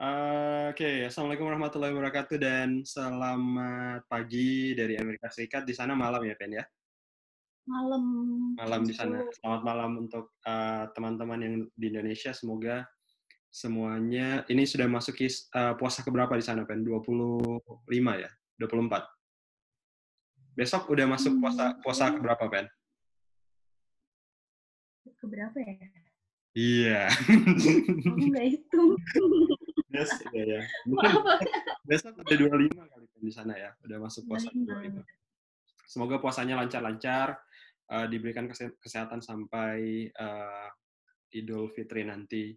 Oke, Assalamualaikum warahmatullahi wabarakatuh dan selamat pagi dari Amerika Serikat. Di sana malam ya, Pen ya? Malam jam Malam di sana. 10. Selamat malam untuk teman-teman yang di Indonesia. Semoga semuanya ini sudah masuki puasa keberapa di sana, Pen? 25 ya? 24. Besok udah masuk puasa puasa Mungkin keberapa, Pen? ke berapa ya? Iya. Aku nggak hitung. Ya, ya. Mungkin Maaf. besok udah 25 kali Pen di sana ya. Udah masuk puasa ke 25. 25. Semoga puasanya lancar-lancar, diberikan kesehatan sampai Idul Fitri nanti.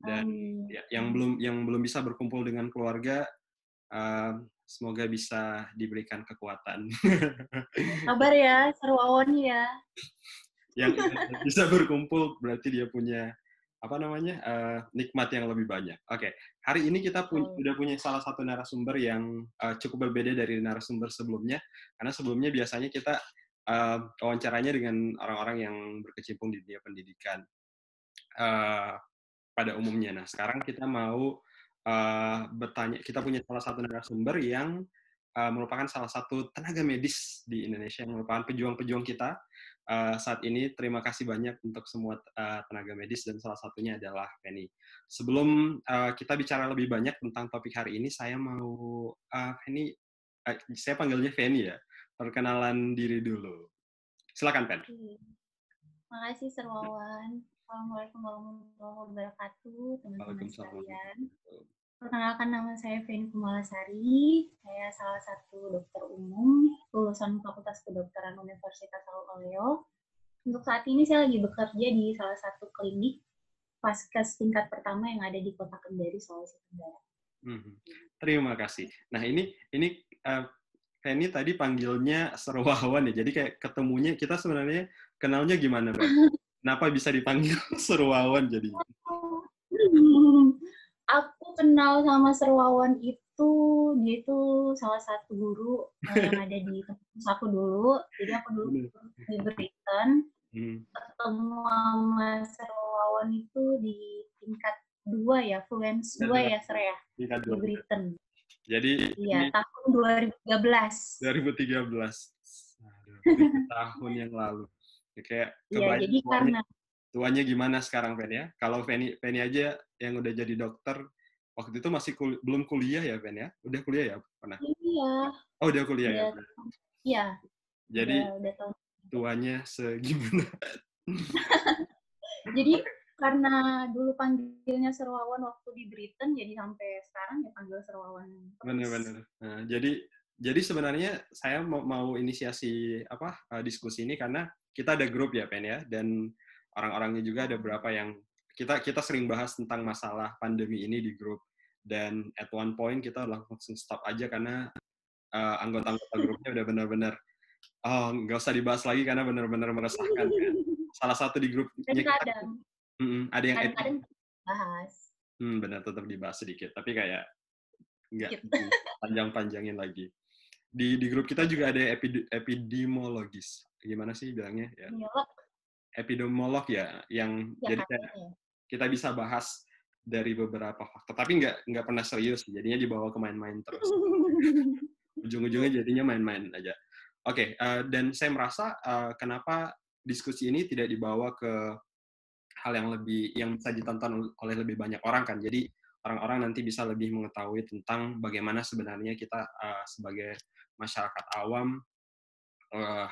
Dan Amin. ya, yang belum bisa berkumpul dengan keluarga, semoga bisa diberikan kekuatan. Kabar ya, seru awon ya. Yang bisa berkumpul berarti dia punya apa namanya nikmat yang lebih banyak. Oke, hari ini kita Oh. udah punya salah satu narasumber yang cukup berbeda dari narasumber sebelumnya, karena sebelumnya biasanya kita wawancaranya dengan orang-orang yang berkecimpung di dunia pendidikan uh, pada umumnya. Nah, sekarang kita mau bertanya, kita punya salah satu narasumber yang merupakan salah satu tenaga medis di Indonesia, yang merupakan pejuang-pejuang kita saat ini. Terima kasih banyak untuk semua tenaga medis dan salah satunya adalah Penny. Sebelum kita bicara lebih banyak tentang topik hari ini, saya mau Penny, saya panggilnya Penny ya. Perkenalan diri dulu. Silakan, Pen. Oke. Makasih seru awan. Assalamualaikum warahmatullahi wabarakatuh, teman-teman Waalaikumsalam. sekalian. Perkenalkan, nama saya Feni Kumalasari. Saya salah satu dokter umum lulusan Fakultas Kedokteran Universitas Al-Oleo. Untuk saat ini saya lagi bekerja di salah satu klinik Vaskes tingkat pertama yang ada di Kota Kendari, Sulawesi Tenggara. Terima kasih. Nah, ini Penny tadi panggilnya Serwawan ya. Jadi kayak ketemunya kita sebenarnya kenalnya gimana, Ben? Kenapa bisa dipanggil Serwawan jadinya? Aku kenal sama Serwawan itu, dia itu salah satu guru yang ada di kampus aku dulu. Jadi aku dulu Bener. di Britain, Hmm, ketemu sama Serwawan itu di tingkat 2 ya, Fluence 2 dua, ya, Ser ya, tingkat di dua. Britain. Jadi Iya, ini tahun 2013. 2013. Aduh, 7 tahun yang lalu. Ya, kayak Iya, kebayang jadi tuanya, karena tuanya gimana sekarang, Pen ya? Kalau Penny aja yang udah jadi dokter, waktu itu masih belum kuliah ya, Pen ya? Udah kuliah ya? Pernah? iya, Oh, udah kuliah ya? udah, iya, Jadi udah tahun. tuanya segimana? Jadi Oke, karena dulu panggilnya Serwawan waktu di Britain, jadi sampai sekarang ya panggil Serwawan terus. benar-benar. Nah, jadi sebenarnya saya mau inisiasi apa diskusi ini karena kita ada grup ya, Pen ya, dan orang-orangnya juga ada Oh. beberapa yang kita sering bahas tentang masalah pandemi ini di grup, dan at one point kita langsung stop aja karena anggota-anggota grupnya udah benar-benar nggak usah dibahas lagi karena benar-benar meresahkan kan. Salah satu di Dan grupnya kita kadang, ada yang kadang-kadang bahas benar tetap dibahas sedikit, tapi kayak nggak dikit. panjang-panjangin lagi. Di grup kita juga ada epidemiologis. Gimana sih bilangnya ya? Nyolok Epidemiolog ya, yang ya jadi kayak katanya. kita bisa bahas dari beberapa faktor, tapi nggak pernah serius, jadinya dibawa ke main-main terus. Ujung-ujungnya jadinya main-main aja. Oke, dan saya merasa kenapa diskusi ini tidak dibawa ke hal yang bisa ditonton oleh lebih banyak orang kan. Jadi orang-orang nanti bisa lebih mengetahui tentang bagaimana sebenarnya kita sebagai masyarakat awam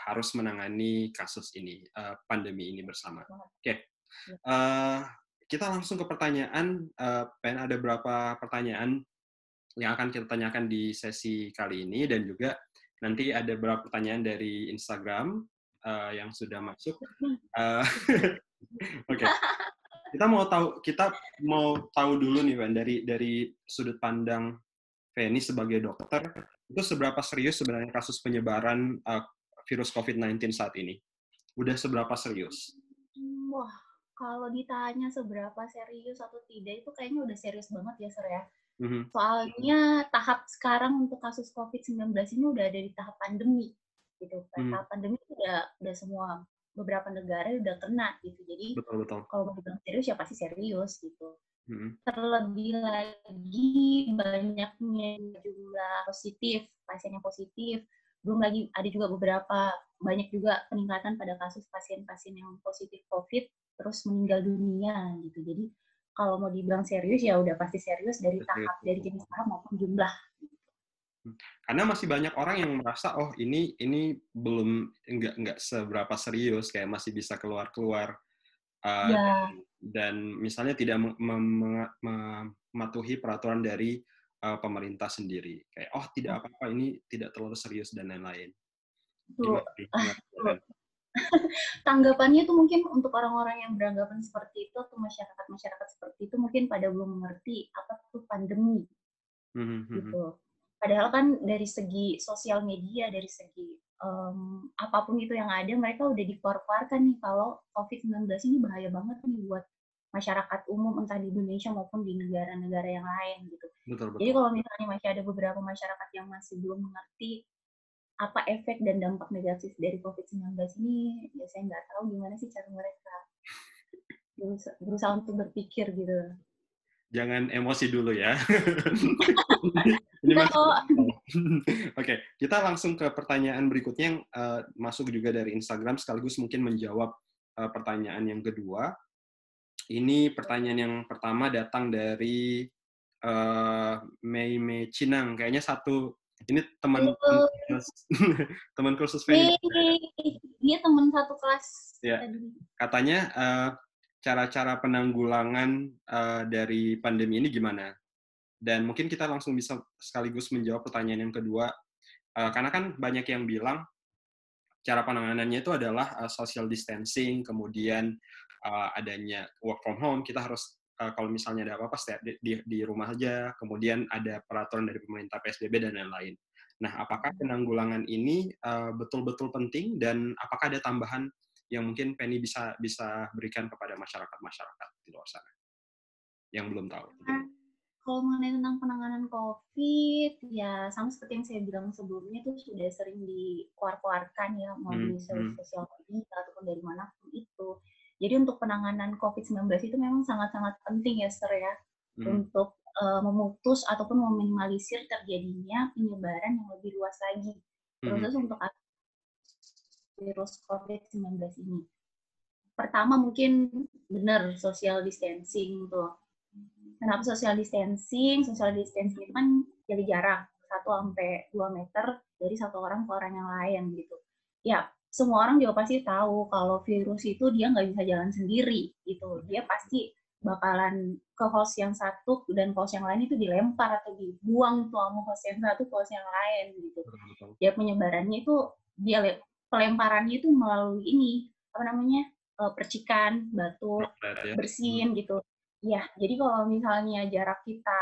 harus menangani kasus ini, pandemi ini bersama. Oke, kita langsung ke pertanyaan. Pen, ada berapa pertanyaan yang akan kita tanyakan di sesi kali ini, dan juga nanti ada beberapa pertanyaan dari Instagram yang sudah masuk. Uh, Oke, okay. Kita mau tahu dulu nih, Pen, dari sudut pandang Feni sebagai dokter, itu seberapa serius sebenarnya kasus penyebaran virus COVID-19 saat ini? Udah seberapa serius? Wah, kalau ditanya seberapa serius atau tidak, itu kayaknya udah serius banget ya, Ser ya. Mm-hmm. Soalnya tahap sekarang untuk kasus COVID-19 ini udah ada di tahap pandemi, gitu. Tahap pandemi udah semua beberapa negara udah kena gitu. Jadi Betul. kalau mau dibilang serius ya pasti serius gitu. Mhm. Terlebih lagi banyaknya jumlah positif, pasien yang positif. Belum lagi ada juga banyak juga peningkatan pada kasus pasien-pasien yang positif COVID terus meninggal dunia gitu. Jadi kalau mau dibilang serius ya udah pasti serius dari jenis tahap maupun jumlah. Karena masih banyak orang yang merasa oh ini belum nggak seberapa serius, kayak masih bisa keluar Ya, dan misalnya tidak mematuhi peraturan dari pemerintah sendiri, kayak oh tidak apa-apa, ini tidak terlalu serius dan lain-lain. tuh, Gimana tuh. Ren? Tanggapannya tuh mungkin untuk orang-orang yang beranggapan seperti itu atau masyarakat-masyarakat seperti itu mungkin pada belum mengerti apa tuh pandemi gitu. Padahal kan dari segi sosial media, dari segi apapun itu yang ada, mereka udah dikeluarkan nih kalau COVID-19 ini bahaya banget nih buat masyarakat umum, entah di Indonesia maupun di negara-negara yang lain gitu. Betul Jadi betul. kalau misalnya masih ada beberapa masyarakat yang masih belum mengerti apa efek dan dampak negatif dari COVID-19 ini, ya saya nggak tahu gimana sih cara mereka berusaha untuk berpikir gitu. Jangan emosi dulu ya. Ini Enggak masih. kok. Oke, kita langsung ke pertanyaan berikutnya yang masuk juga dari Instagram, sekaligus mungkin menjawab pertanyaan yang kedua. Ini pertanyaan yang pertama datang dari Mei Cinang. Kayaknya ini teman Halo, teman kursus Feni. Mei, dia teman satu kelas Ya, tadi. katanya cara-cara penanggulangan dari pandemi ini gimana? Dan mungkin kita langsung bisa sekaligus menjawab pertanyaan yang kedua, karena kan banyak yang bilang cara penanganannya itu adalah social distancing, kemudian adanya work from home, kita harus kalau misalnya ada apa-apa stay di rumah aja, kemudian ada peraturan dari pemerintah PSBB dan lain-lain. Nah, apakah penanggulangan ini betul-betul penting dan apakah ada tambahan yang mungkin Penny bisa bisa berikan kepada masyarakat-masyarakat di luar sana yang belum tahu? Nah, kalau mengenai tentang penanganan COVID, ya sama seperti yang saya bilang sebelumnya itu sudah sering dikeluarkan ya, mau di sosial media ataupun dari manapun itu. Jadi untuk penanganan COVID-19 itu memang sangat-sangat penting ya, Sir ya, untuk memutus ataupun meminimalisir terjadinya penyebaran yang lebih luas lagi. Terus untuk virus COVID-19 ini. Pertama mungkin benar social distancing tuh. Kenapa social distancing? Social distancing itu kan jadi jarak 1-2 meter dari satu orang ke orang yang lain gitu. Ya, semua orang juga pasti tahu kalau virus itu dia nggak bisa jalan sendiri gitu. Dia pasti bakalan ke host yang satu dan host yang lain itu dilempar atau dibuang tuh sama host yang satu ke host yang lain gitu. Ya penyebarannya itu dia pelemparannya itu melalui ini apa namanya percikan, batu, bersin gitu. Ya, jadi kalau misalnya jarak kita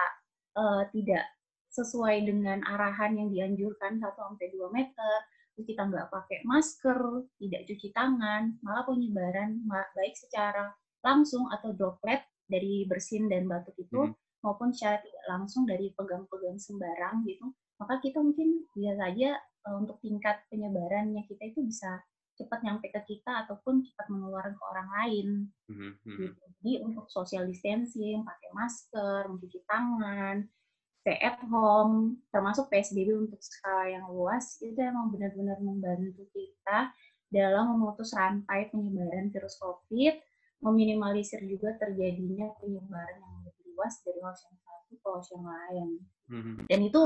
tidak sesuai dengan arahan yang dianjurkan 1-2 meter, terus kita nggak pakai masker, tidak cuci tangan, malah penyebaran baik secara langsung atau droplet dari bersin dan batuk itu, maupun secara tidak langsung dari pegang-pegang sembarang gitu, maka kita mungkin bisa saja untuk tingkat penyebarannya kita itu bisa cepat nyampe ke kita ataupun cepat menular ke orang lain. Gitu. Jadi untuk social distancing, pakai masker, mencuci tangan, stay at home, termasuk PSBB untuk skala yang luas, itu emang benar-benar membantu kita dalam memutus rantai penyebaran virus COVID, meminimalisir juga terjadinya penyebaran yang lebih luas dari host yang satu ke host yang lain. Dan itu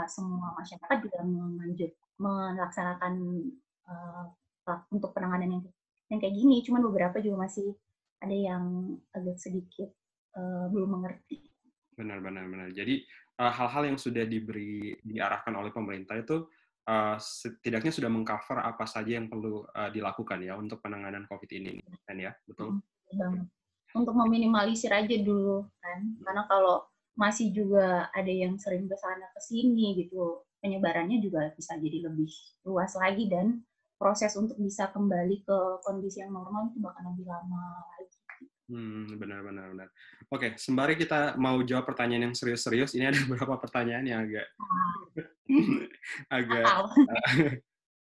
semua masyarakat juga melaksanakan untuk penanganan yang kayak gini, cuman beberapa juga masih ada yang agak sedikit belum mengerti. Benar. Jadi hal-hal yang sudah diarahkan oleh pemerintah itu setidaknya sudah mengcover apa saja yang perlu dilakukan ya untuk penanganan COVID ini, kan ya, betul? Untuk meminimalisir aja dulu kan, karena kalau masih juga ada yang sering kesana kesini gitu, penyebarannya juga bisa jadi lebih luas lagi dan proses untuk bisa kembali ke kondisi yang normal itu bakal lebih lama lagi. Benar. Oke, sembari kita mau jawab pertanyaan yang serius-serius, ini ada beberapa pertanyaan yang agak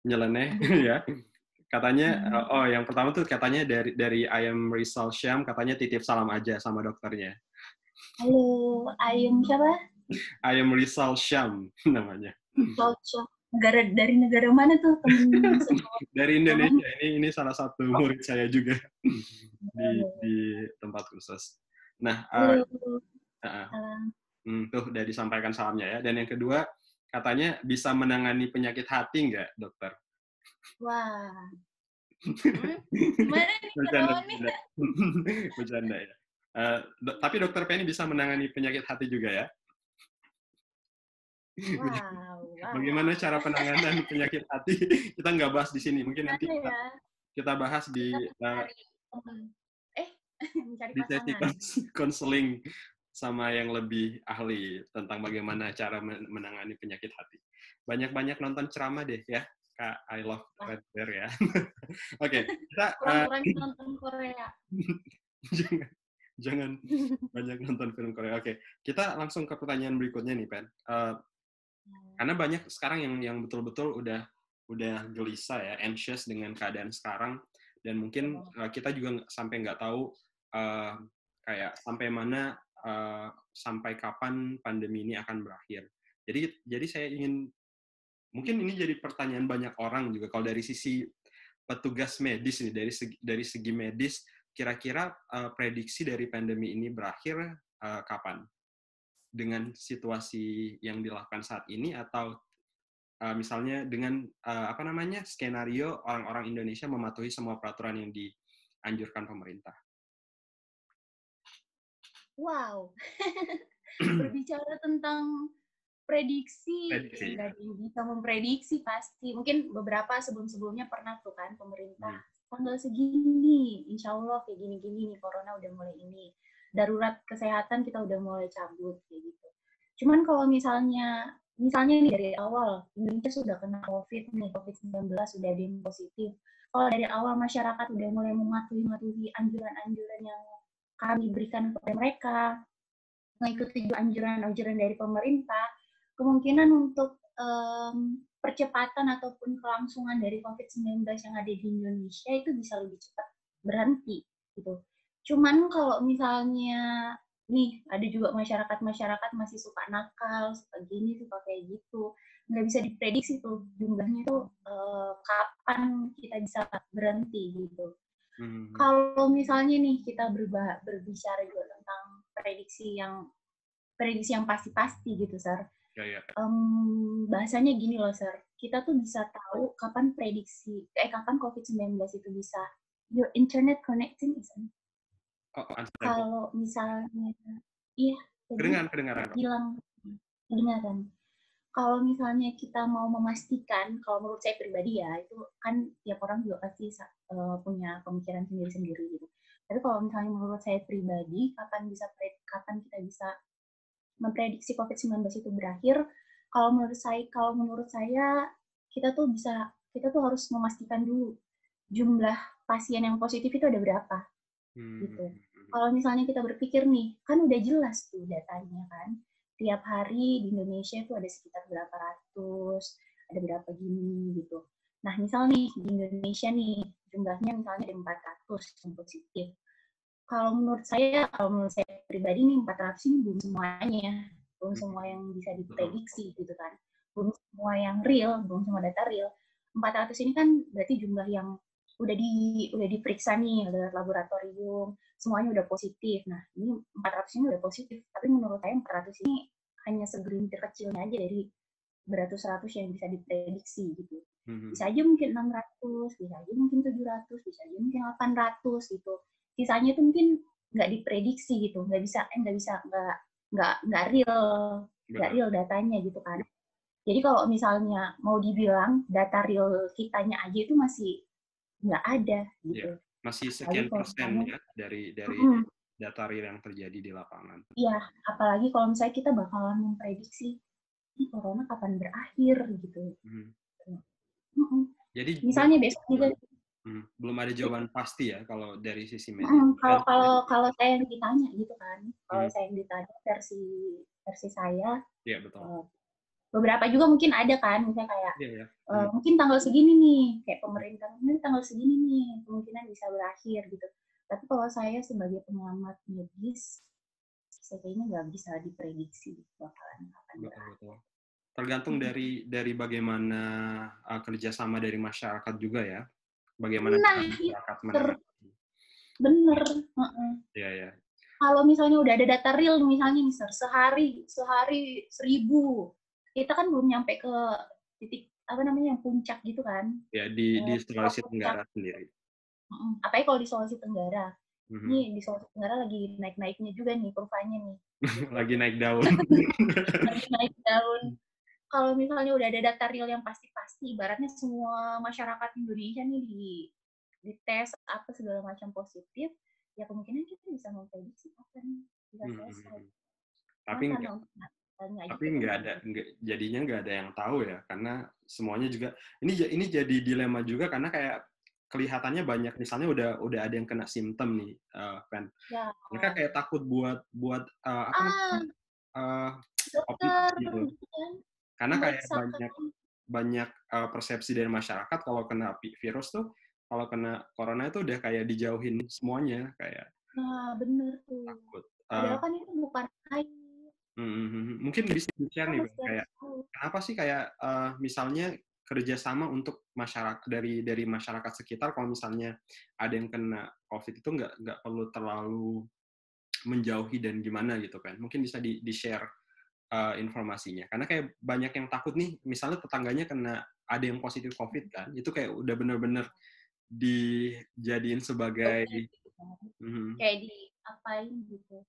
nyeleneh ya. Katanya, yang pertama tuh katanya dari I am Rizal Syam, katanya titip salam aja sama dokternya. Halo, Ayum siapa? I am Rizal Syam namanya. Cocok. Dari negara mana tuh temen Dari sekolah? Indonesia. Ini salah satu murid saya juga di tempat khusus. Nah, Halo, uh, salam. tuh udah disampaikan salamnya ya. Dan yang kedua, katanya bisa menangani penyakit hati nggak, dokter? Wah, gimana nih Bercanda, ketahuan nih? bercanda. Bercanda ya. Tapi dokter Penny bisa menangani penyakit hati juga ya? Wow, wow, Bagaimana wow. cara penanganan penyakit hati? Kita nggak bahas di sini. Mungkin nanti Gimana ya? kita bahas Kita di mencari teman. Eh, mencari di sesi pasangan. konseling sama yang lebih ahli tentang bagaimana cara menangani penyakit hati. Banyak-banyak nonton ceramah deh ya, Kak. I love Wah, Red Bear ya. Oke, kita kurang-kurangin nonton Korea. jangan jangan banyak nonton film Korea. Oke, kita langsung ke pertanyaan berikutnya nih, Pen. Karena banyak sekarang yang betul-betul udah gelisah ya, anxious dengan keadaan sekarang, dan mungkin kita juga sampai nggak tahu kayak sampai mana, sampai kapan pandemi ini akan berakhir. Jadi saya ingin, mungkin ini jadi pertanyaan banyak orang juga, kalau dari sisi petugas medis nih, dari segi medis, kira-kira prediksi dari pandemi ini berakhir kapan? Dengan situasi yang dilakukan saat ini, atau misalnya dengan skenario orang-orang Indonesia mematuhi semua peraturan yang dianjurkan pemerintah. Wow, berbicara tentang prediksi, Prediksi. nggak ada yang bisa memprediksi pasti. Mungkin beberapa sebelum-sebelumnya pernah tuh kan pemerintah tanggal segini, insya Allah kayak gini-gini nih, corona udah mulai ini. Darurat kesehatan kita udah mulai cabut, kayak gitu. Cuman kalau misalnya nih dari awal, Indonesia sudah kena COVID nih, COVID-19 sudah ada yang positif. Kalau dari awal masyarakat udah mulai mematuhi anjuran-anjuran yang kami berikan kepada mereka, mengikuti anjuran-anjuran dari pemerintah, kemungkinan untuk percepatan ataupun kelangsungan dari COVID-19 yang ada di Indonesia itu bisa lebih cepat berhenti gitu. Cuman kalau misalnya nih ada juga masyarakat masih suka nakal, suka gini, suka kayak gitu, nggak bisa diprediksi tuh jumlahnya tuh kapan kita bisa berhenti gitu. Kalau misalnya nih kita berbicara juga tentang prediksi yang pasti-pasti gitu, Sir. Ya. Bahasanya gini loh, Sir. Kita tuh bisa tahu kapan kapan COVID-19 itu bisa. Your internet connecting isn't. Kalau misalnya, iya, jadi Kedengaran. hilang kedengaran. Kalau misalnya kita mau memastikan, kalau menurut saya pribadi ya, itu kan tiap orang juga pasti punya pemikiran sendiri-sendiri gitu. Tapi kalau misalnya menurut saya pribadi, kapan kita bisa memprediksi COVID-19 itu berakhir, kalau menurut saya kita tuh harus memastikan dulu jumlah pasien yang positif itu ada berapa gitu. Kalau misalnya kita berpikir nih, kan udah jelas tuh datanya kan, tiap hari di Indonesia itu ada sekitar berapa ratus, ada berapa gini gitu. Nah, misal nih di Indonesia nih jumlahnya misalnya ada 400 yang positif. Kalau menurut saya pribadi nih 400 ini belum semuanya, belum semua yang bisa diprediksi gitu kan, belum semua yang real, belum semua data real. 400 ini kan berarti jumlah yang udah diperiksa nih lewat laboratorium, semuanya udah positif. Nah, ini 400 ini udah positif, tapi menurut saya 400 ini hanya segelintir kecilnya aja dari beratus-ratus yang bisa diprediksi gitu. Bisa aja mungkin 600, bisa aja mungkin 700, bisa aja mungkin 800 gitu. Sisanya itu mungkin nggak diprediksi gitu, nggak real datanya gitu kan. Jadi kalau misalnya mau dibilang data real kitanya aja itu masih nggak ada gitu. Ya, masih sekian persen ya dari data real yang terjadi di lapangan. Iya, apalagi kalau misalnya kita bakalan memprediksi ini corona kapan berakhir gitu. Jadi misalnya besok juga belum ada jawaban pasti ya kalau dari sisi medis. Kalau saya yang ditanya gitu kan, kalau saya yang ditanya versi saya, ya, betul. Beberapa juga mungkin ada kan, misalnya kayak Ya. mungkin tanggal segini nih, kayak pemerintah ini tanggal segini nih kemungkinan bisa berakhir gitu. Tapi kalau saya sebagai pengamat medis, kayaknya nggak bisa diprediksi bakalan kapan berakhir. Betul. Tergantung dari bagaimana kerjasama dari masyarakat juga ya. Bagaimana Nah, cara masyarakat menangani. bener. Iya. Kalau misalnya udah ada data real, misalnya nih, sehari 1.000, kita kan belum nyampe ke titik yang puncak gitu kan? Ya di Sulawesi Tenggara sendiri. Apalagi kalau di Sulawesi Tenggara. Mm-hmm. Nih di Sulawesi Tenggara lagi naik-naiknya juga nih kurvanya nih. Gitu. Lagi naik daun. Lagi naik daun. Kalau misalnya udah ada data real yang pasti-pasti, ibaratnya semua masyarakat Indonesia nih di tes apa segala macam positif, ya kemungkinan kita bisa memprediksi kapan bisa selesai. Tapi jadinya nggak ada yang tahu ya, karena semuanya juga ini jadi dilema juga karena kayak kelihatannya banyak misalnya udah ada yang kena simptom nih, Pen. Ya. Mereka kayak takut buat dokter gitu. kan? Karena kayak banyak persepsi dari masyarakat kalau kena virus tuh, kalau kena corona itu udah kayak dijauhin semuanya kayak. Nah, bener tuh. Takut. Padahal kan itu bukan air. Mungkin bisa di-share nih, kayak kenapa sih kayak misalnya kerjasama untuk masyarakat dari masyarakat sekitar, kalau misalnya ada yang kena COVID itu nggak perlu terlalu menjauhi dan gimana gitu kan? Mungkin bisa di-share informasinya, karena kayak banyak yang takut nih, misalnya tetangganya ada yang positif COVID kan, itu kayak udah bener-bener dijadiin sebagai kayak diapain gitu.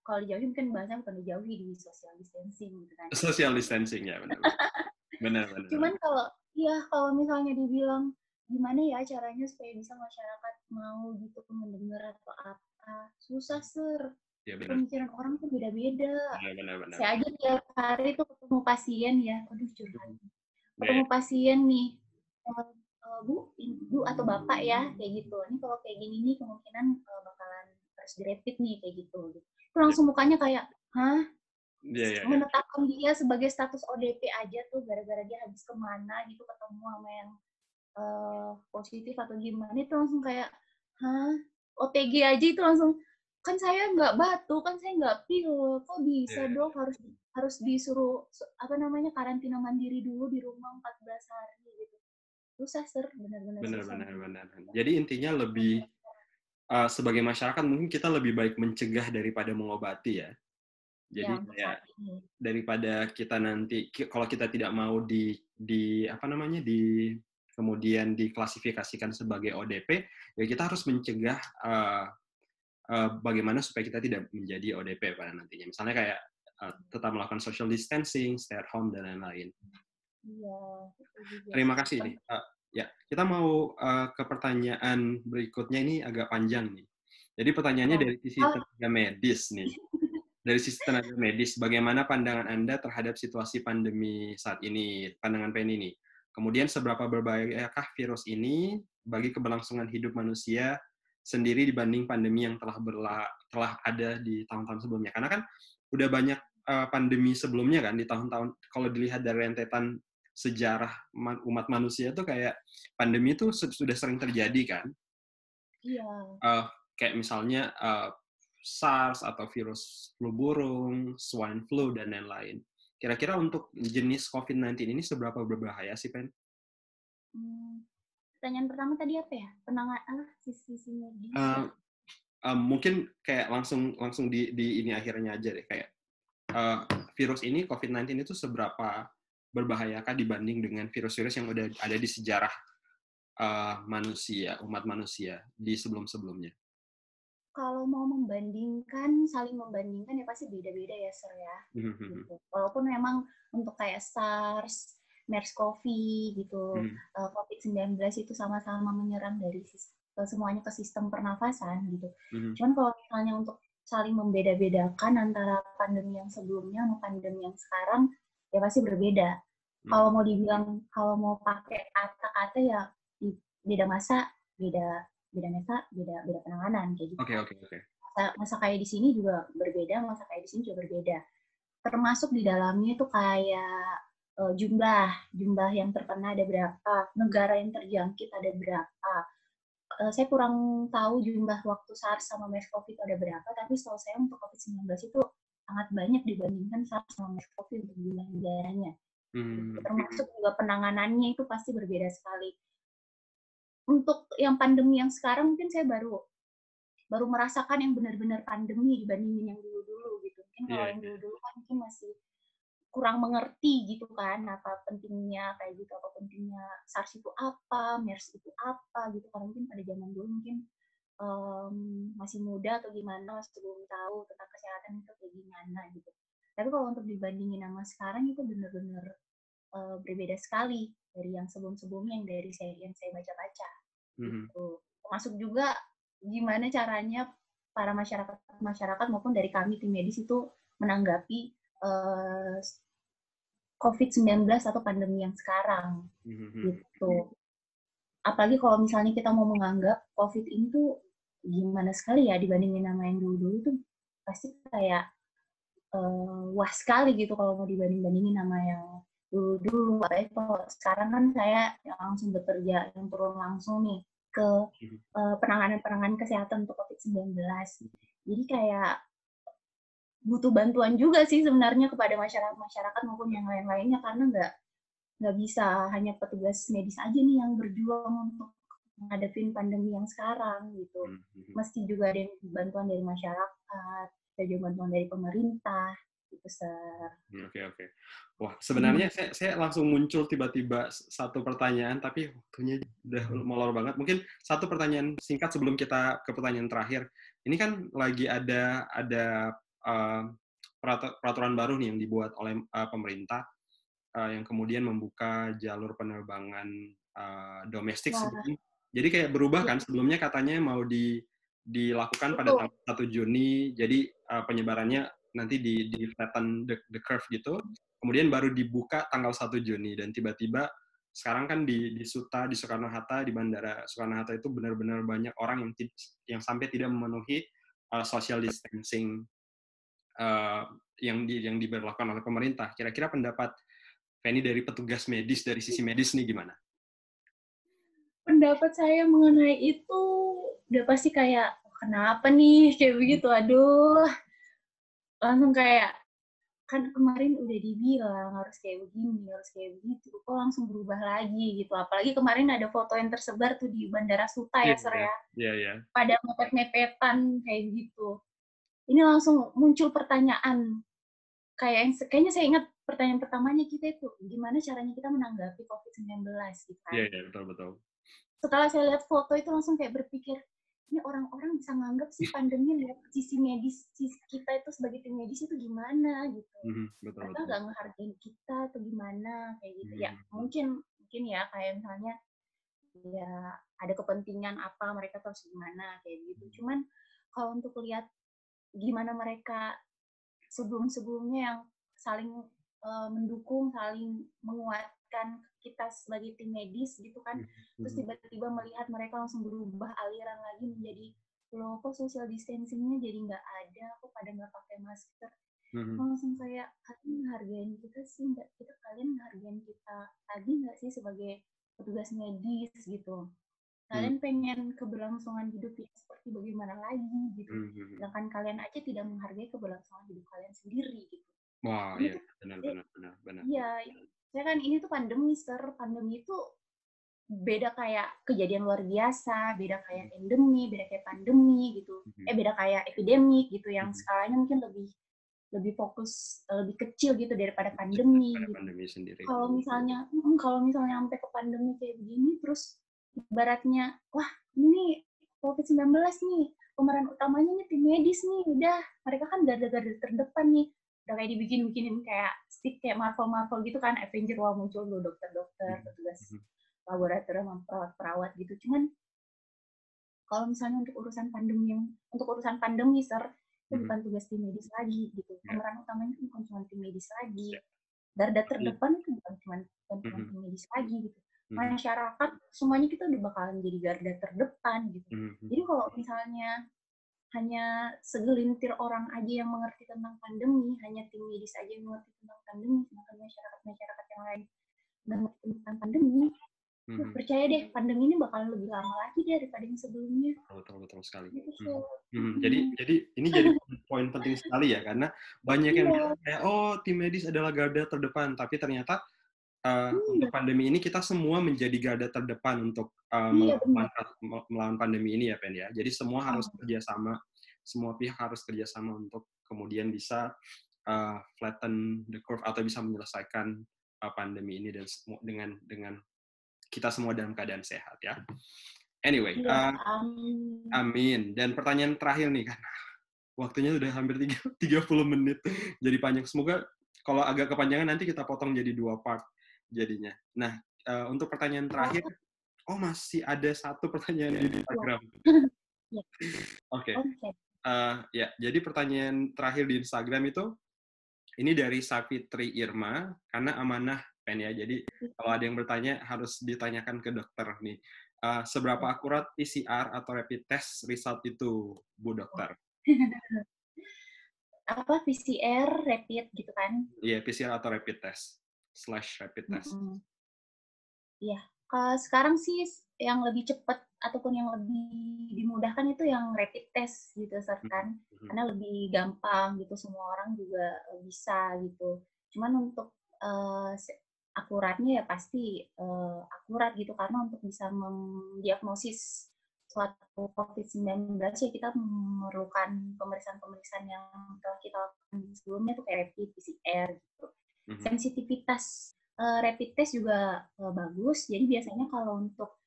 Kalau dijauhi mungkin bahasanya bukan dijauhi, di social distancing gitu kan. Social distancing ya, benar. Cuman kalau misalnya dibilang gimana ya caranya supaya bisa masyarakat mau gitu mendengar atau apa, susah Ya, pemikiran orang tuh beda-beda. Benar. Saya aja tiap hari tuh ketemu pasien ya, curhat. Ketemu pasien nih, Bu atau Bapak ya, kayak gitu. Ini kalau kayak gini nih kemungkinan bakalan harus direpit nih, kayak gitu. Itu langsung mukanya kayak, hah? Menetapkan dia sebagai status ODP aja tuh gara-gara dia habis kemana gitu ketemu sama yang positif atau gimana, itu langsung kayak, hah? OTG aja itu langsung, kan saya nggak batuk, kan saya nggak pil, kok bisa Dok harus disuruh karantina mandiri dulu di rumah 14 hari gitu. Susah benar-benar. Jadi intinya lebih sebagai masyarakat mungkin kita lebih baik mencegah daripada mengobati ya. Jadi kayak daripada kita nanti kalau kita tidak mau kemudian diklasifikasikan sebagai ODP, ya kita harus mencegah bagaimana supaya kita tidak menjadi ODP pada nantinya. Misalnya kayak tetap melakukan social distancing, stay at home dan lain-lain. Iya. Terima kasih nih. Ya, kita mau ke pertanyaan berikutnya, ini agak panjang nih. Jadi pertanyaannya dari sisi tenaga medis nih. Dari sisi tenaga medis, bagaimana pandangan Anda terhadap situasi pandemi saat ini, pandangan Penny ini? Kemudian seberapa berbahayakah virus ini bagi keberlangsungan hidup manusia sendiri dibanding pandemi yang telah ada di tahun-tahun sebelumnya? Karena kan udah banyak pandemi sebelumnya kan di tahun-tahun, kalau dilihat dari rentetan sejarah umat manusia tuh kayak pandemi itu sudah sering terjadi kan? Iya. Kayak misalnya SARS atau virus flu burung, swine flu, dan lain-lain. Kira-kira untuk jenis COVID-19 ini seberapa berbahaya sih, Pen? Pertanyaan pertama tadi apa ya? Penanganan sisi medis. Mungkin kayak langsung di ini akhirnya aja deh, kayak virus ini, COVID-19 itu seberapa berbahayakah dibanding dengan virus-virus yang udah ada di sejarah umat manusia di sebelum-sebelumnya? Kalau mau saling membandingkan ya pasti beda-beda ya, Sir ya. Gitu. Walaupun memang untuk kayak SARS, MERS-CoV gitu, COVID-19 itu sama-sama menyerang dari semuanya ke sistem pernafasan gitu. Cuman kalau misalnya untuk saling membeda-bedakan antara pandemi yang sebelumnya sama pandemi yang sekarang, ya pasti berbeda. Kalau mau pakai kata-kata ya beda masa, beda penanganan kayak gitu. Oke. Masa kayak di sini juga berbeda, masa kayak di sini juga berbeda. Termasuk di dalamnya itu kayak jumlah yang terkena ada berapa, negara yang terjangkit ada berapa, saya kurang tahu jumlah waktu SARS sama MERS-CoV ada berapa, tapi setahu saya untuk COVID-19 itu sangat banyak dibandingkan SARS sama MERS-CoV untuk jumlah negaranya. Termasuk juga penanganannya itu pasti berbeda sekali. Untuk yang pandemi yang sekarang mungkin saya baru merasakan yang benar-benar pandemi dibandingin yang dulu-dulu gitu. Mungkin kalau yang dulu-dulu kan mungkin masih kurang mengerti gitu kan, apa pentingnya kayak gitu, apa pentingnya SARS itu apa, MERS itu apa gitu. Karena mungkin pada zaman dulu mungkin masih muda atau gimana, masih belum tahu tentang kesehatan itu kayak gimana gitu. Tapi kalau untuk dibandingin sama sekarang itu benar-benar berbeda sekali dari yang sebelum-sebelumnya yang saya baca-baca gitu. Termasuk juga gimana caranya para masyarakat maupun dari kami tim medis itu menanggapi COVID-19 atau pandemi yang sekarang gitu. Apalagi kalau misalnya kita mau menganggap COVID ini tuh gimana sekali ya dibandingin sama yang dulu-dulu tuh pasti kayak wah sekali gitu kalau mau dibanding-bandingin sama yang dulu-dulu. Apalagi kalau sekarang kan saya yang langsung bekerja, yang turun langsung nih ke penanganan kesehatan untuk COVID-19. Jadi kayak butuh bantuan juga sih sebenarnya kepada masyarakat maupun yang lain-lainnya, karena nggak bisa hanya petugas medis aja nih yang berjuang untuk menghadapi pandemi yang sekarang gitu. Mesti juga ada bantuan dari masyarakat, ada juga bantuan dari pemerintah gitu, Sir. Oke. Wah, sebenarnya saya langsung muncul tiba-tiba satu pertanyaan, tapi waktunya udah molor banget. Mungkin satu pertanyaan singkat sebelum kita ke pertanyaan terakhir. Ini kan lagi ada peraturan baru nih yang dibuat oleh pemerintah yang kemudian membuka jalur penerbangan domestik. Jadi kayak berubah kan, sebelumnya katanya mau dilakukan pada tanggal 1 Juni, jadi penyebarannya nanti di flatten the curve gitu, kemudian baru dibuka tanggal 1 Juni, dan tiba-tiba sekarang kan di SUTA, di Soekarno-Hatta, di Bandara Soekarno-Hatta itu benar-benar banyak orang yang sampai tidak memenuhi social distancing yang diberlakukan oleh pemerintah. Kira-kira pendapat Penny dari petugas medis, dari sisi medis nih gimana? Pendapat saya mengenai itu udah pasti kayak, kenapa nih kayak begitu, aduh. Langsung kayak, kan kemarin udah dibilang harus kayak begini, harus kayak begitu, kok langsung berubah lagi gitu. Apalagi kemarin ada foto yang tersebar tuh di Bandara Suta ya, Sir ya. Iya. Pada mepet-mepetan kayak gitu. Ini langsung muncul pertanyaan, kayaknya saya ingat pertanyaan pertamanya kita itu, gimana caranya kita menanggapi COVID-19 gitu kan. Iya, betul. Setelah saya lihat foto itu langsung kayak berpikir, ini orang-orang bisa nganggap sih pandemi lihat sisi medis kita itu sebagai tim medis itu gimana gitu. Mereka nggak ngehargain kita atau gimana kayak gitu. Ya mungkin ya kayak misalnya ya ada kepentingan apa mereka terus gimana kayak gitu. Cuman kalau untuk lihat gimana mereka sebelum-sebelumnya yang saling mendukung, saling menguatkan kita sebagai tim medis gitu kan, terus tiba-tiba melihat mereka langsung berubah aliran lagi menjadi, loh kok social distancing-nya jadi nggak ada, kok pada nggak pakai masker. Langsung kayak, kalian ngehargain kita sih, kalian ngehargain kita lagi nggak sih sebagai petugas medis gitu. Kalian pengen keberlangsungan hidup yang seperti bagaimana lagi gitu. Sedangkan kalian aja tidak menghargai keberlangsungan hidup kalian sendiri gitu. Wah, iya, benar. Iya, saya kan ini tuh pandemi, Sir. Pandemi itu beda kayak kejadian luar biasa, beda kayak endemi, beda kayak pandemi gitu. Beda kayak epidemik gitu yang skalanya mungkin lebih fokus, lebih kecil gitu daripada pandemi. Gitu. Kalau misalnya sampai ke pandemi kayak begini, terus ibaratnya, wah ini COVID-19 nih, pemeran utamanya nih tim medis nih, udah mereka kan garda-garda terdepan nih, udah kayak dibikin-bikinin kayak stick kayak Marvel gitu kan, Avenger wah muncul tuh dokter-dokter, petugas laboratorium, perawat-perawat gitu. Cuman kalau misalnya untuk urusan pandemi, Sir, itu bukan tugas tim medis lagi gitu. Pemeran utamanya itu bukan cuma tim medis lagi. Garda terdepan itu bukan cuma tim medis lagi gitu. Masyarakat semuanya kita udah bakalan jadi garda terdepan gitu. Jadi kalau misalnya hanya segelintir orang aja yang mengerti tentang pandemi, hanya tim medis aja yang mengerti tentang pandemi, sedangkan masyarakat yang lain nggak mengerti tentang pandemi, Percaya deh, pandemi ini bakalan lebih lama lagi daripada yang sebelumnya. Betul sekali. Gitu sih. Jadi ini jadi poin penting sekali ya, karena banyak yang Iya. bilang kayak, oh tim medis adalah garda terdepan, tapi ternyata untuk Iya. pandemi ini kita semua menjadi garda terdepan untuk Iya benar. melawan pandemi ini ya, Pen ya. Jadi semua harus Oh, kerjasama, semua pihak harus kerjasama untuk kemudian bisa flatten the curve atau bisa menyelesaikan pandemi ini dan dengan kita semua dalam keadaan sehat ya. Anyway, iya. Amin. amin. Dan pertanyaan terakhir nih, kan waktunya udah hampir 30 menit, jadi panjang. Semoga kalau agak kepanjangan nanti kita potong jadi 2 part jadinya. Nah, untuk pertanyaan terakhir, masih ada satu pertanyaan di Instagram. Ya. Oke. Oke. Ya, jadi pertanyaan terakhir di Instagram itu, ini dari Savitri Irma, karena amanah, Pen ya. Jadi kalau ada yang bertanya, harus ditanyakan ke dokter nih. Seberapa akurat PCR atau rapid test result itu, Bu Dokter? Apa PCR rapid gitu kan? Iya, PCR atau rapid test / rapid test. Iya. Sekarang sih yang lebih cepat ataupun yang lebih dimudahkan itu yang rapid test gitu, kan? Karena lebih gampang gitu, semua orang juga bisa gitu. Cuman untuk akuratnya ya pasti akurat gitu, karena untuk bisa mendiagnosis suatu COVID-19 ya kita memerlukan pemeriksaan-pemeriksaan yang telah kita lakukan sebelumnya tuh kayak rapid, PCR gitu. Sensitivitas rapid test juga bagus. Jadi biasanya kalau untuk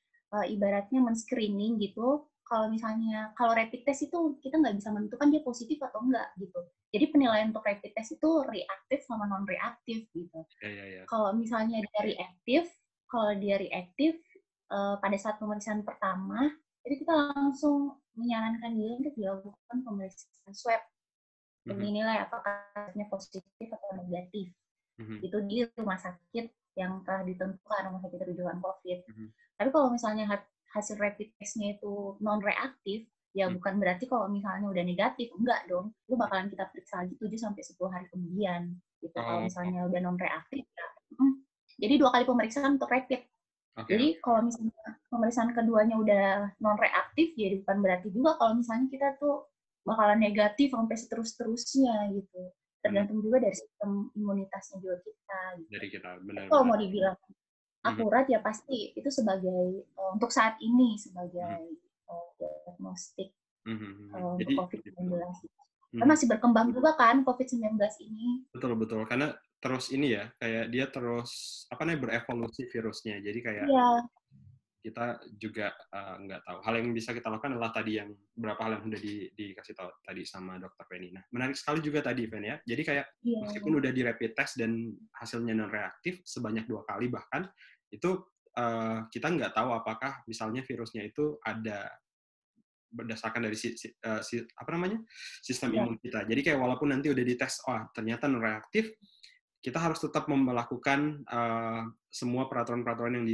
ibaratnya men-screening gitu, kalau misalnya kalau rapid test itu kita nggak bisa menentukan dia positif atau enggak gitu. Jadi penilaian untuk rapid test itu reaktif sama non reaktif gitu. Kalau misalnya dia reaktif, pada saat pemeriksaan pertama, jadi kita langsung menyarankan dia untuk dilakukan pemeriksaan swab untuk dinilai apakah positif atau negatif. Itu di rumah sakit yang telah ditentukan, rumah sakit rujukan COVID. Tapi kalau misalnya hasil rapid test-nya itu non-reaktif, ya bukan berarti kalau misalnya udah negatif, enggak dong. Itu bakalan kita periksa lagi 7-10 hari kemudian. Gitu. Kalau misalnya udah non-reaktif, ya. Jadi 2 kali pemeriksaan untuk rapid. Jadi kalau misalnya pemeriksaan keduanya udah non-reaktif, jadi bukan berarti juga kalau misalnya kita tuh bakalan negatif sampai seterus-terusnya gitu. Tergantung juga dari sistem imunitasnya juga kita. Gitu. Dari kita, Tapi kalau benar-benar. mau dibilang akurat ya pasti itu sebagai untuk saat ini sebagai diagnostik untuk COVID-19. Karena masih berkembang juga kan COVID-19 ini. Betul. Karena terus ini ya, kayak dia terus berevolusi virusnya. Jadi kayak kita juga nggak tahu. Hal yang bisa kita lakukan adalah tadi yang beberapa hal yang udah dikasih tahu tadi sama Dokter Penny. Nah, menarik sekali juga tadi, Pen ya. Jadi kayak meskipun udah di rapid test dan hasilnya non reaktif sebanyak 2 kali bahkan, itu kita nggak tahu apakah misalnya virusnya itu ada berdasarkan dari sistem imun kita. Jadi kayak walaupun nanti udah dites, ternyata non reaktif, kita harus tetap melakukan semua peraturan-peraturan yang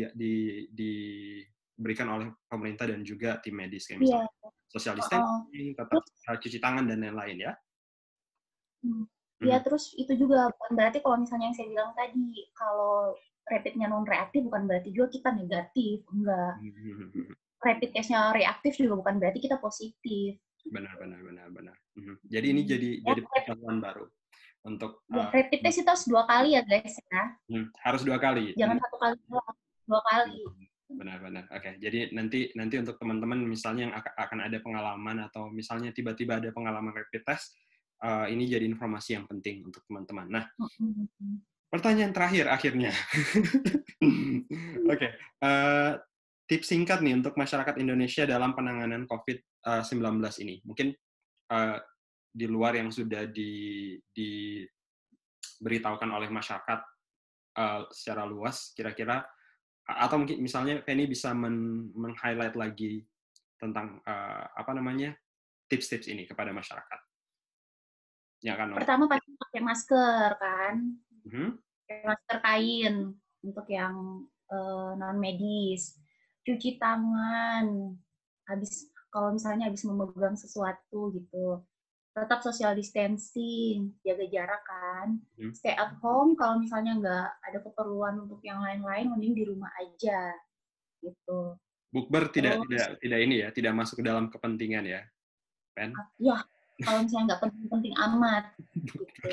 diberikan oleh pemerintah dan juga tim medis, kayak misalnya social distancing, tetap cuci tangan dan lain-lain ya. Ya terus itu juga bukan berarti kalau misalnya yang saya bilang tadi, kalau rapidnya non reaktif bukan berarti juga kita negatif, enggak. Rapid testnya reaktif juga bukan berarti kita positif. Benar. Jadi ini jadi pengetahuan baru untuk rapid test itu harus 2 kali ya guys ya. Harus 2 kali. Jangan 1 kali doang, 2 kali. Benar. Oke. Jadi nanti untuk teman-teman misalnya yang akan ada pengalaman atau misalnya tiba-tiba ada pengalaman rapid test, ini jadi informasi yang penting untuk teman-teman. Nah, pertanyaan terakhir akhirnya. Oke. Tips singkat nih untuk masyarakat Indonesia dalam penanganan COVID-19 ini. Mungkin di luar yang sudah diberitahukan oleh masyarakat secara luas, kira-kira atau mungkin misalnya Penny bisa meng-highlight lagi tentang tips-tips ini kepada masyarakat. Ya kan? Pertama pasti pakai masker kan, pakai masker kain untuk yang non medis, cuci tangan, kalau misalnya habis memegang sesuatu gitu, tetap social distancing, jaga jarak kan, stay at home kalau misalnya nggak ada keperluan untuk yang lain-lain, mending di rumah aja. gitu. Bukber tidak Terus, ini ya, tidak masuk ke dalam kepentingan ya, Pen? ya kalau misalnya nggak penting-penting amat gitu.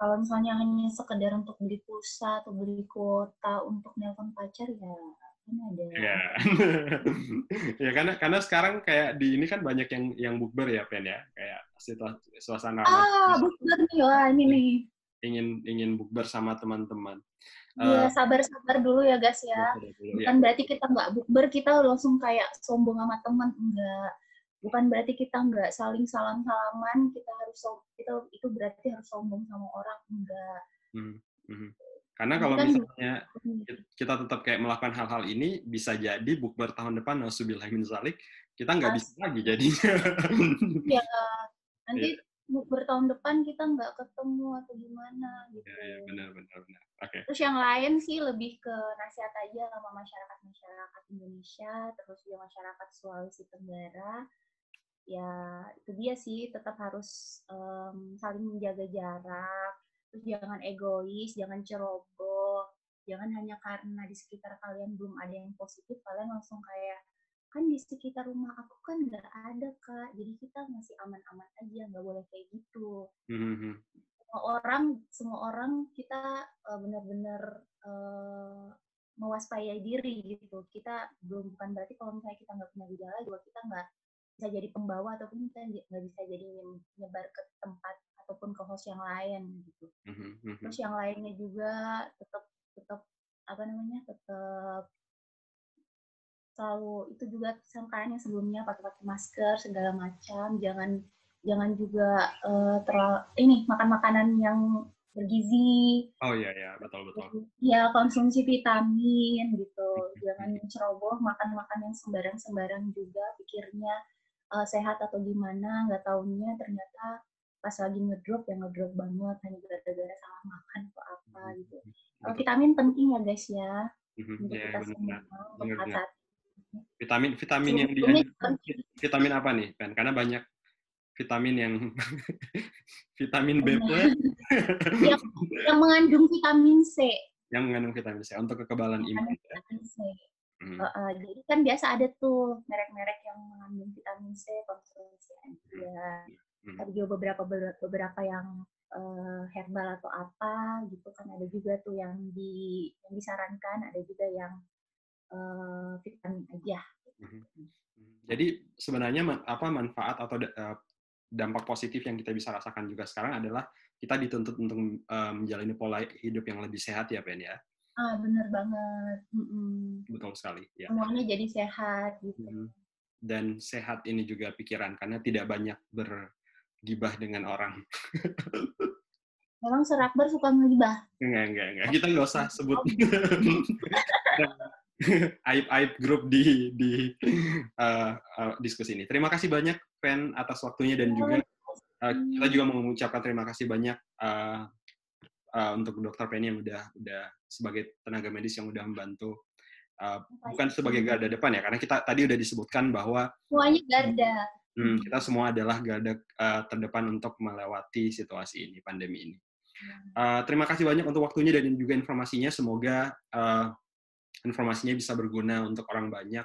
Kalau misalnya hanya sekedar untuk beli pulsa atau beli kuota untuk nelpon pacar ya ini ada Ya. apa? Ya karena sekarang kayak di ini kan banyak yang bukber ya, Pen ya, kayak suasana Ramadan Bukber nih, wah ini nih. ingin bukber sama teman-teman. Iya, sabar-sabar dulu ya guys ya. Ya. Bukan berarti kita nggak bukber, kita langsung kayak sombong sama teman, enggak. Bukan berarti kita nggak saling salam-salaman, kita harus itu berarti harus sombong sama orang, enggak. Karena Jadi kalau kan misalnya kita tetap kayak melakukan hal-hal ini, bisa jadi bukber tahun depan, nauzubillah min zalik, kita nggak bisa lagi jadinya. Iya, nanti bertahun depan kita nggak ketemu atau gimana gitu. Ya, benar. Okay. Terus yang lain sih lebih ke nasihat aja sama masyarakat Indonesia, terus juga masyarakat Sulawesi Tenggara. Ya itu dia sih, tetap harus saling menjaga jarak, terus jangan egois, jangan ceroboh, jangan hanya karena di sekitar kalian belum ada yang positif, kalian langsung kayak, kan di sekitar rumah aku kan nggak ada kak, jadi kita masih aman-aman aja, nggak boleh kayak gitu. Semua orang kita benar-benar mewaspadai diri gitu. Kita bukan berarti kalau misalnya kita nggak punya gejala juga kita nggak bisa jadi pembawa ataupun kita nggak bisa jadi nyebar ke tempat ataupun ke host yang lain gitu. Terus yang lainnya juga tetap selalu itu juga sangkaan yang sebelumnya pakai masker segala macam, jangan juga makan makanan yang bergizi. Oh iya betul. Ya konsumsi vitamin gitu, jangan ceroboh makan yang sembarang juga pikirnya sehat atau gimana, nggak taunya ternyata pas lagi ngedrop banget hanya gara-gara salah makan atau apa gitu. Vitamin penting ya guys ya untuk kita semua untuk saat vitamin yang vitamin apa nih kan, karena banyak vitamin yang vitamin B yang mengandung vitamin C untuk kekebalan imun. Vitamin C. Jadi kan biasa ada tuh merek-merek yang mengandung vitamin C, konsumsi aja. Ada juga beberapa yang herbal atau apa gitu kan, ada juga tuh yang disarankan, ada juga yang vitamin aja. Jadi sebenarnya manfaat atau dampak positif yang kita bisa rasakan juga sekarang adalah kita dituntut untuk menjalani pola hidup yang lebih sehat ya, Pen ya. Bener banget. Betul sekali. Ya. Semuanya jadi sehat gitu. Dan sehat ini juga pikiran, karena tidak banyak bergibah dengan orang. Memang serakbar suka ngegibah? Enggak. Kita nggak usah sebut aib-aib grup di diskusi ini. Terima kasih banyak, Pen, atas waktunya, dan juga kita juga mengucapkan terima kasih banyak untuk Dr. Penny yang udah sebagai tenaga medis yang udah membantu, bukan sebagai garda depan ya, karena kita tadi udah disebutkan bahwa semuanya garda. Kita semua adalah garda terdepan untuk melewati situasi ini, pandemi ini. Terima kasih banyak untuk waktunya dan juga informasinya. Semoga informasinya bisa berguna untuk orang banyak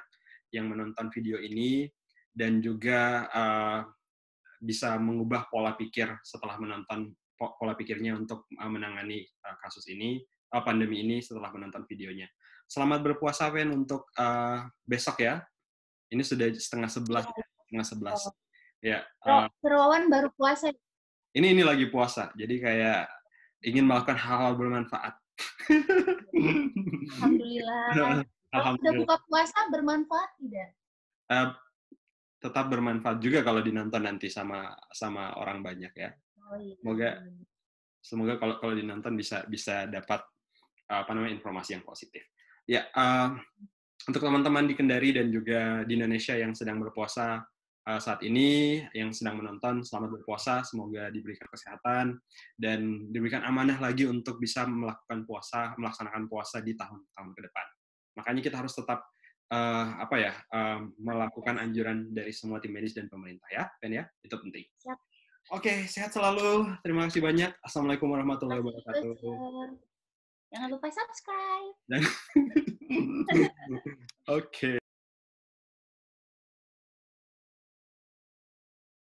yang menonton video ini, dan juga bisa mengubah pola pikir setelah menonton, pola pikirnya untuk menangani kasus ini, pandemi ini setelah menonton videonya. Selamat berpuasa, Pen, untuk besok ya. Ini sudah setengah 11. Ya. Terwawan baru puasa. Ini lagi puasa, jadi kayak ingin melakukan hal-hal bermanfaat. Alhamdulillah. Kalau udah buka puasa bermanfaat tidak? Tetap bermanfaat juga kalau dinonton nanti sama orang banyak ya. Semoga kalau dinonton bisa dapat informasi yang positif. Ya, untuk teman-teman di Kendari dan juga di Indonesia yang sedang berpuasa saat ini, yang sedang menonton, selamat berpuasa, semoga diberikan kesehatan dan diberikan amanah lagi untuk bisa melaksanakan puasa di tahun-tahun ke depan. Makanya kita harus tetap melakukan anjuran dari semua tim medis dan pemerintah ya, Pen ya, itu penting. Siap. Oke, sehat selalu. Terima kasih banyak. Assalamualaikum warahmatullahi wabarakatuh. Jangan lupa subscribe. Oke.